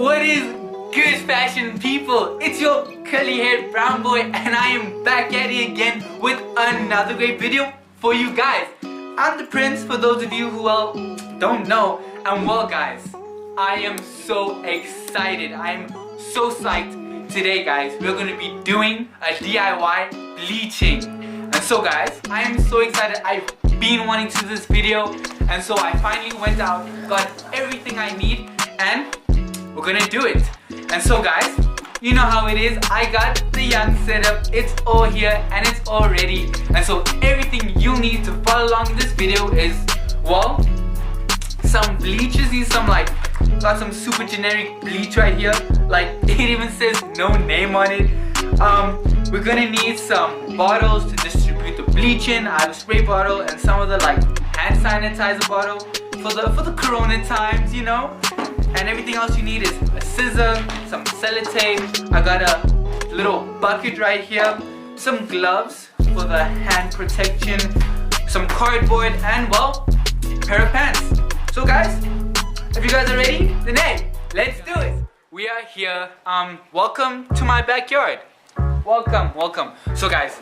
What is good, fashion people? It's your curly haired brown boy, and I am back at it again with another great video for you guys. I'm the Prince, for those of you who don't know. And well guys, I am so excited. I am so psyched. Today guys, we're going to be doing a DIY bleaching. And so guys, I am so excited. I've been wanting to do this video, and so I finally went out, got everything I need, and we're gonna do it. And so guys, you know how it is. I got the young setup. It's all here and it's all ready. And so everything you need to follow along in this video is, well, some bleaches. Got some super generic bleach right here. Like, it even says no name on it. We're gonna need some bottles to distribute the bleach in. I have a spray bottle and some of the hand sanitizer bottle for the corona times, you know. And everything else you need is a scissor, some sellotape. I got a little bucket right here, some gloves for the hand protection, some cardboard, and well, a pair of pants. So guys, if you guys are ready, then hey, let's do it. We are here. Welcome to my backyard. Welcome. So guys,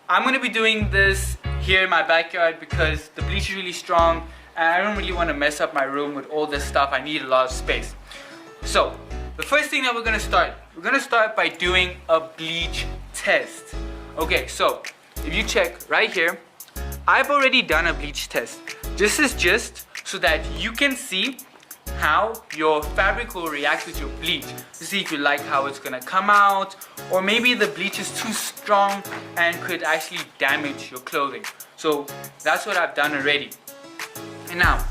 I'm gonna be doing this here in my backyard because the bleach is really strong. And I don't really want to mess up my room with all this stuff. I need a lot of space. So, the first thing that we're going to start by doing a bleach test. Okay, so, if you check right here, I've already done a bleach test. This is just so that you can see how your fabric will react with your bleach. To see if you like how it's going to come out, or maybe the bleach is too strong and could actually damage your clothing. So, that's what I've done already. And now,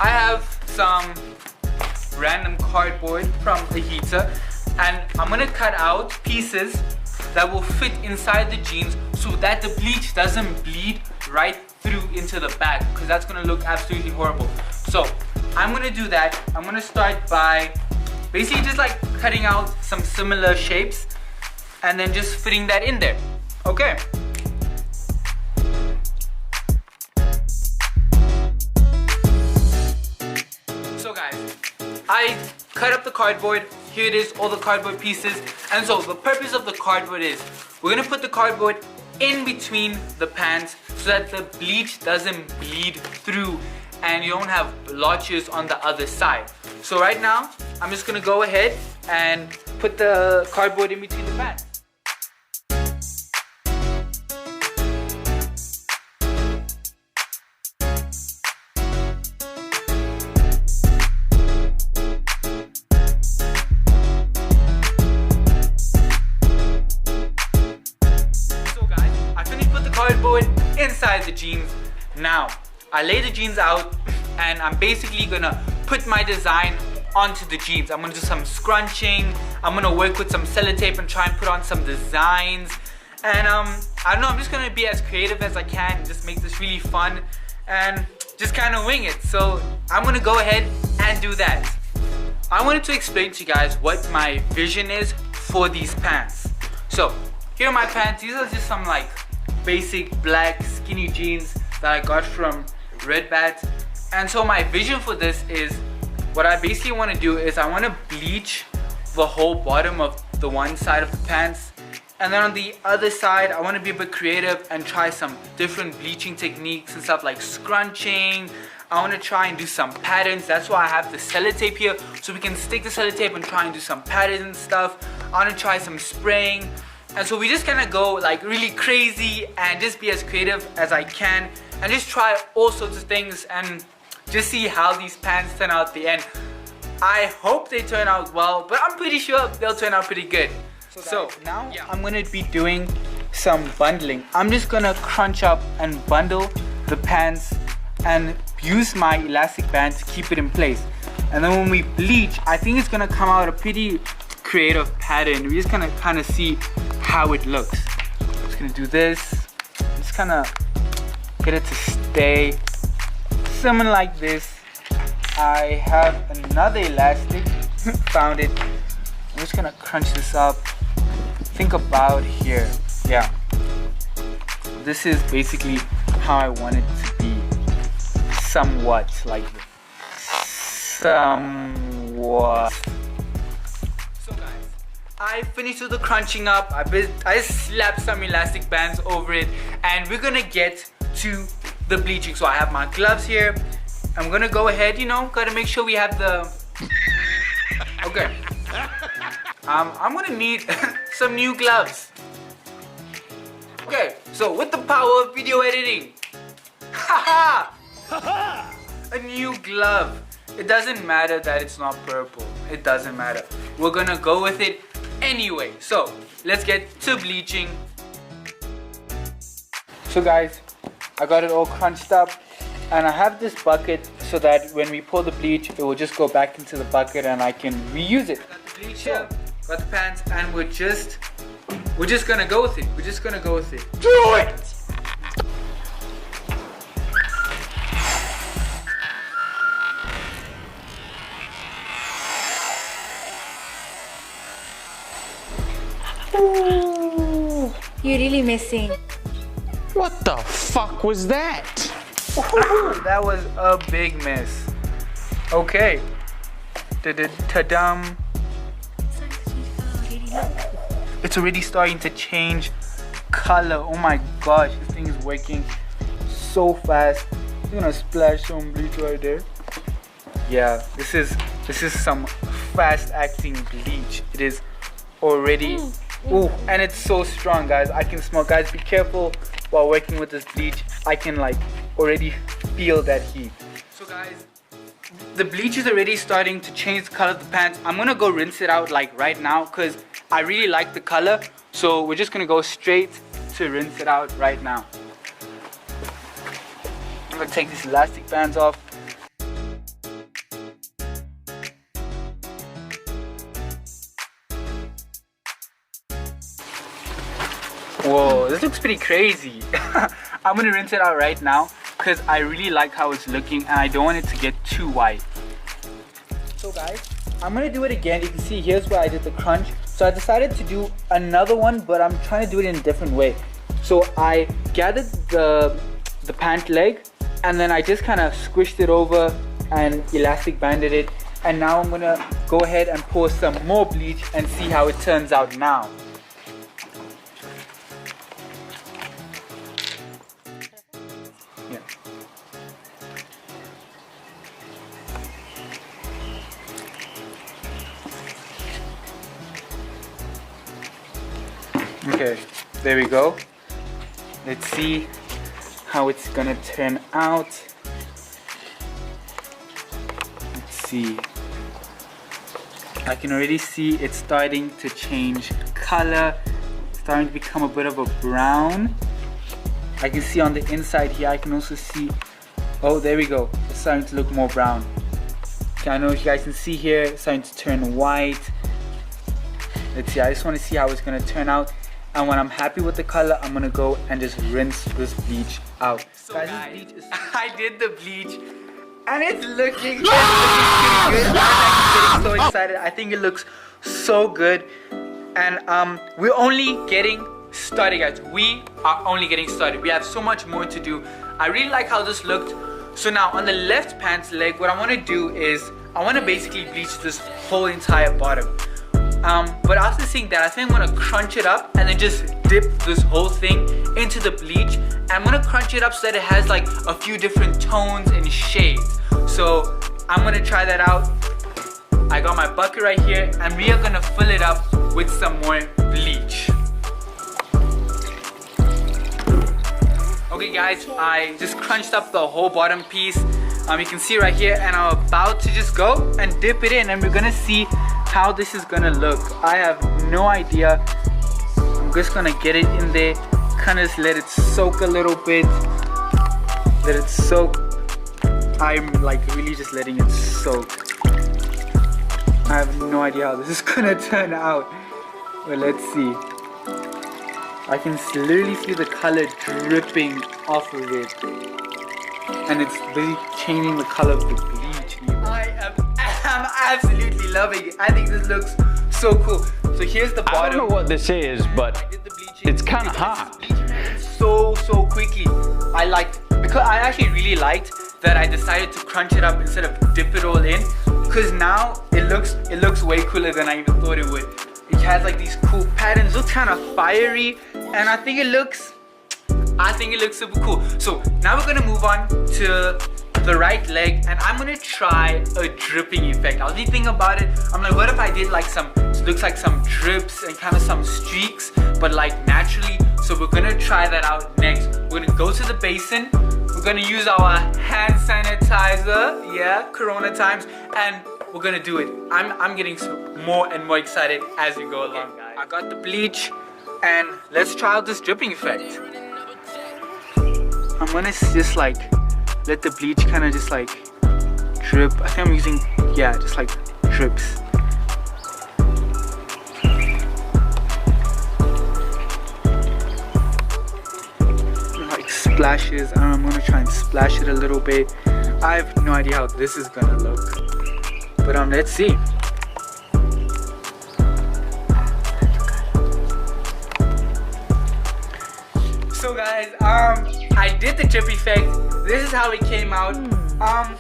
I have some random cardboard from a heater, and I'm gonna cut out pieces that will fit inside the jeans so that the bleach doesn't bleed right through into the bag, because that's gonna look absolutely horrible. So I'm gonna do that. I'm gonna start by basically just cutting out some similar shapes and then just fitting that in there. Okay. I cut up the cardboard. Here it is, all the cardboard pieces. And so the purpose of the cardboard is we're gonna put the cardboard in between the pants so that the bleach doesn't bleed through and you don't have blotches on the other side. So right now, I'm just gonna go ahead and put the cardboard in between the pants. Cardboard inside the jeans. Now I lay the jeans out and I'm basically gonna put my design onto the jeans. I'm gonna do some scrunching. I'm gonna work with some sellotape and try and put on some designs. And I don't know, I'm just gonna be as creative as I can and just make this really fun and just kind of wing it. So I'm gonna go ahead and do that. I wanted to explain to you guys what my vision is for these pants. So here are my pants. These are just some basic black skinny jeans that I got from Red Bat. And so my vision for this is, what I basically want to do is I want to bleach the whole bottom of the one side of the pants, and then on the other side I want to be a bit creative and try some different bleaching techniques and stuff like scrunching. I want to try and do some patterns. That's why I have the sellotape here, so we can stick the sellotape and try and do some patterns and stuff. I want to try some spraying. And so we just kind of go really crazy and just be as creative as I can and just try all sorts of things and just see how these pants turn out at the end. I hope they turn out well, but I'm pretty sure they'll turn out pretty good. So now I'm going to be doing some bundling. I'm just going to crunch up and bundle the pants and use my elastic band to keep it in place. And then when we bleach, I think it's going to come out a pretty creative pattern. We're just gonna kind of see how it looks. I'm just gonna do this. Just kind of get it to stay similar like this. I have another elastic. Found it. I'm just gonna crunch this up. Think about here. Yeah. This is basically how I want it to be. Somewhat like this. Somewhat. I finished with the crunching up. I slapped some elastic bands over it, and we're gonna get to the bleaching. So I have my gloves here. I'm gonna go ahead, you know, gotta make sure we have the... Okay. I'm gonna need some new gloves. Okay, so with the power of video editing, haha, a new glove. It doesn't matter that it's not purple. It doesn't matter. We're gonna go with it anyway. So let's get to bleaching. So guys, I got it all crunched up, and I have this bucket so that when we pour the bleach, it will just go back into the bucket and I can reuse it. Got the bleach here, got the pants, and we're just gonna go with it. We're just gonna go with it. Do it! Ooh, you're really missing. What the fuck was that? That was a big miss. Okay. Ta-dum. It's already starting to change color. Oh my gosh, this thing is working so fast. I'm gonna splash some bleach right there. Yeah, this is some fast acting bleach. It is already. Ooh, and it's so strong, guys. I can smell. Guys, be careful while working with this bleach. I can like already feel that heat. So guys, the bleach is already starting to change the color of the pants. I'm gonna go rinse it out like right now because I really like the color. So we're just gonna go straight to rinse it out right now. I'm gonna take these elastic bands off. Whoa, this looks pretty crazy. I'm gonna rinse it out right now because I really like how it's looking and I don't want it to get too white. So guys, I'm gonna do it again. You can see here's where I did the crunch. So I decided to do another one, but I'm trying to do it in a different way. So I gathered the pant leg and then I just kind of squished it over and elastic banded it. And now I'm gonna go ahead and pour some more bleach and see how it turns out now. Okay, there we go. Let's see how it's gonna turn out. Let's see. I can already see it's starting to change color, starting to become a bit of a brown. I can see on the inside here, I can also see, oh, there we go. It's starting to look more brown. Okay, I know you guys can see here, it's starting to turn white. Let's see, I just want to see how it's gonna turn out. And when I'm happy with the color, I'm gonna go and just rinse this bleach out. So guys, I did the bleach and it's looking pretty good. I'm actually getting so excited. I think it looks so good. And we're only getting started, guys. We are only getting started. We have so much more to do. I really like how this looked. So now on the left pants leg, what I wanna do is I wanna basically bleach this whole entire bottom. But after seeing that, I think I'm gonna crunch it up and then just dip this whole thing into the bleach. And I'm gonna crunch it up so that it has like a few different tones and shades. So I'm gonna try that out. I got my bucket right here and we are gonna fill it up with some more bleach. Okay guys, I just crunched up the whole bottom piece. You can see right here, and I'm about to just go and dip it in and we're gonna see how this is gonna look. I have no idea. I'm just gonna get it in there, kind of just let it soak a little bit. Let it soak. I'm like really just letting it soak. I have no idea how this is gonna turn out, but let's see. I can literally see the color dripping off of it, and it's really changing the color of the bleach. I'm absolutely loving it. I think this looks so cool. So here's the bottom. I don't know what this is, but it's kind of hot. So quickly. Because I actually really liked that I decided to crunch it up instead of dip it all in, because now it looks way cooler than I even thought it would. It has like these cool patterns, looks kind of fiery, and I think it looks super cool. So now we're gonna move on to the right leg, and I'm gonna try a dripping effect. I was thinking about it. I'm like, what if I did like looks like some drips and kind of some streaks, but like naturally. So we're gonna try that out next. We're gonna go to the basin. We're gonna use our hand sanitizer, yeah, Corona times, and we're gonna do it. I'm getting more and more excited as we go along, guys. I got the bleach, and let's try out this dripping effect. I'm gonna just like let the bleach kind of just like drip. I think I'm using, yeah, just like drips. Like splashes. I don't know, I'm gonna try and splash it a little bit. I have no idea how this is gonna look, but let's see. So guys, I did the drip effect. This is how it came out. I'm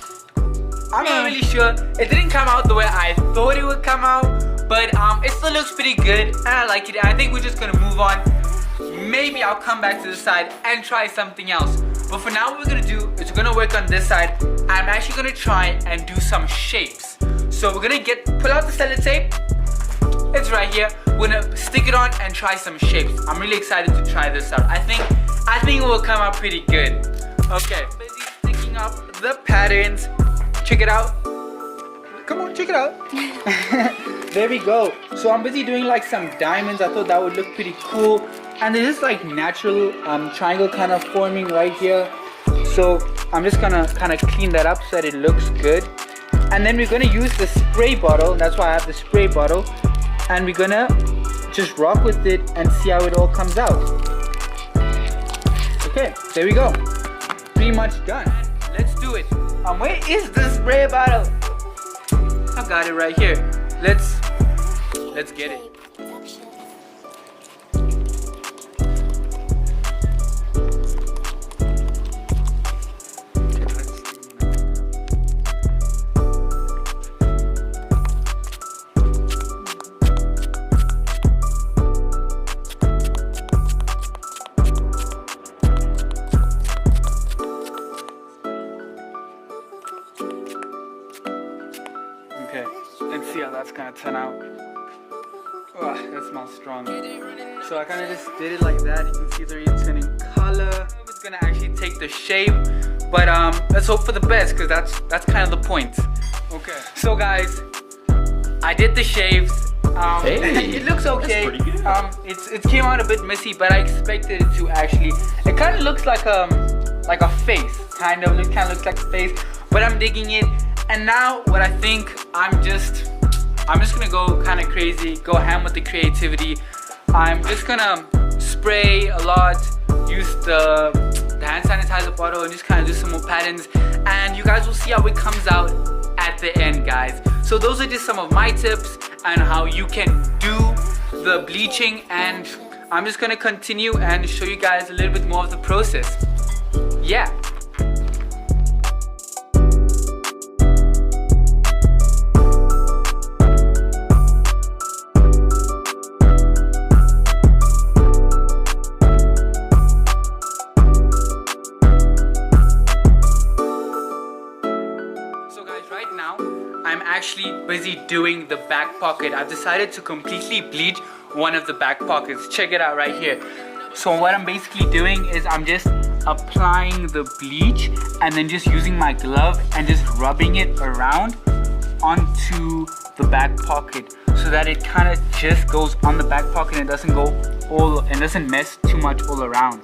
not really sure. It didn't come out the way I thought it would come out, but it still looks pretty good, and I like it. I think we're just gonna move on. Maybe I'll come back to the side and try something else. But for now, what we're gonna do is we're gonna work on this side. I'm actually gonna try and do some shapes. So we're gonna pull out the sellotape. It's right here. We're gonna stick it on and try some shapes. I'm really excited to try this out. I think it will come out pretty good. Okay, busy sticking up the patterns. Check it out. Come on, check it out. There we go. So I'm busy doing like some diamonds. I thought that would look pretty cool. And there's this like natural triangle kind of forming right here. So I'm just gonna kind of clean that up so that it looks good. And then we're gonna use the spray bottle. That's why I have the spray bottle. And we're gonna just rock with it and see how it all comes out. Okay, there we go. Pretty much done. Let's do it. Where is the spray bottle? I got it right here. Let's get it. Okay, let's see how that's gonna turn out. Oh, that smells strong. So I kind of just did it like that. You can see they're turning color. It's gonna actually take the shape, but let's hope for the best, because that's kind of the point. Okay. So guys, I did the shapes. Hey, it looks okay. that's pretty good. It came out a bit messy, but I expected it to actually. It kind of looks like a face. Kind of looks like a face, but I'm digging it. And now what I think, I'm just gonna go kind of crazy, go ham with the creativity. I'm just gonna spray a lot, use the hand sanitizer bottle, and just kind of do some more patterns. And you guys will see how it comes out at the end, guys. So those are just some of my tips on how you can do the bleaching. And I'm just gonna continue and show you guys a little bit more of the process. Yeah. Right now, I'm actually busy doing the back pocket. I've decided to completely bleach one of the back pockets. Check it out right here. So what I'm basically doing is I'm just applying the bleach and then just using my glove and just rubbing it around onto the back pocket so that it kind of just goes on the back pocket and it doesn't mess too much all around.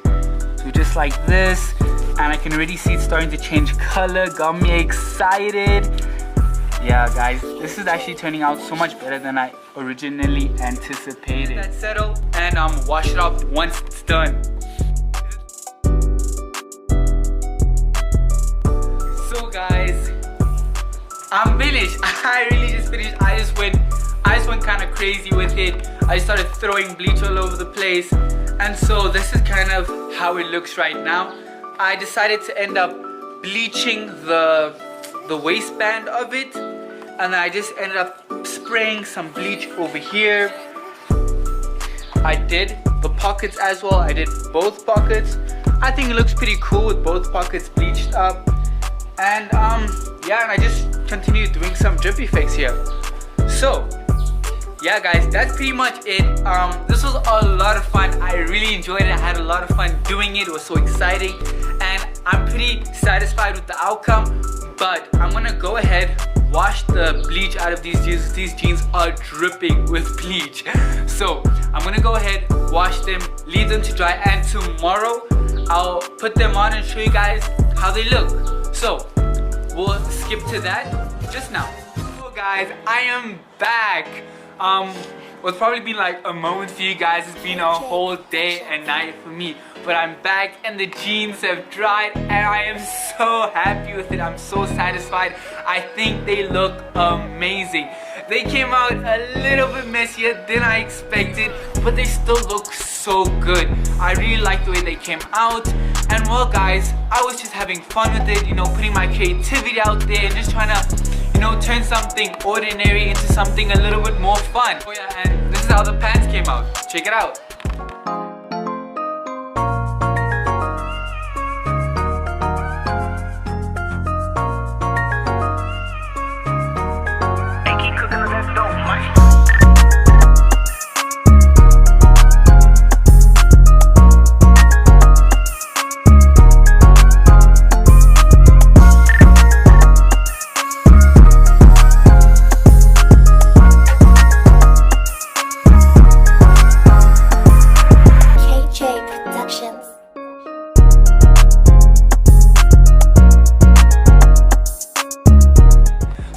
So just like this. And I can already see it starting to change color. Got me excited. Yeah, guys, this is actually turning out so much better than I originally anticipated. Let that settle and wash it off once it's done. So guys, I'm finished. I really just finished. I just went kind of crazy with it. I started throwing bleach all over the place, and so this is kind of how it looks right now. I decided to end up bleaching the waistband of it, and I just ended up spraying some bleach over here, I did the pockets as well. I did both pockets. I think it looks pretty cool with both pockets bleached up. And yeah, and I just continued doing some drip effects here. So yeah guys, that's pretty much it. This was a lot of fun. I really enjoyed it. I had a lot of fun doing it. It was so exciting, and I'm pretty satisfied with the outcome. But I'm gonna go ahead, wash the bleach out of these jeans. These jeans are dripping with bleach. So I'm gonna go ahead, wash them, leave them to dry, and tomorrow I'll put them on and show you guys how they look. So we'll skip to that just now. So guys, I am back. What's probably been like a moment for you guys, it's been a whole day and night for me, but I'm back and the jeans have dried and I am so happy with it. I'm so satisfied. I think they look amazing. They came out a little bit messier than I expected, but they still look so good. I really like the way they came out. And well guys, I was just having fun with it, you know, putting my creativity out there and just trying to, you know, turn something ordinary into something a little bit more fun. Oh yeah, and this is how the pants came out. Check it out.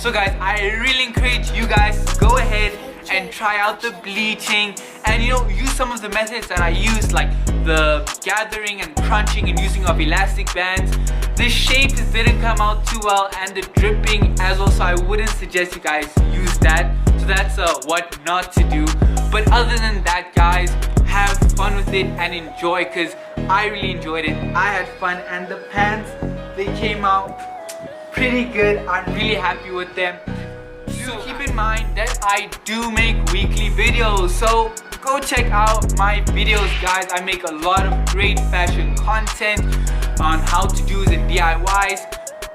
So guys, I really encourage you guys to go ahead and try out the bleaching and, you know, use some of the methods that I used, like the gathering and crunching and using of elastic bands. The shapes didn't come out too well and the dripping as well, so I wouldn't suggest you guys use that. So that's what not to do. But other than that guys, have fun with it and enjoy, because I really enjoyed it. I had fun, and the pants, they came out pretty good. I'm really happy with them. So keep in mind that I do make weekly videos, so go check out my videos guys. I make a lot of great fashion content on how to do's and DIYs,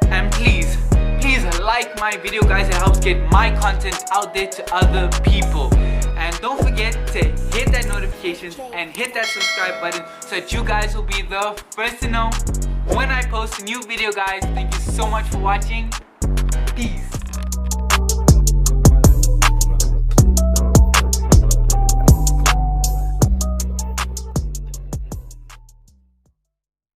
and please like my video guys. It helps get my content out there to other people. And don't forget to hit that notifications and hit that subscribe button so that you guys will be the first to know when I post a new video guys. Thank you so much for watching.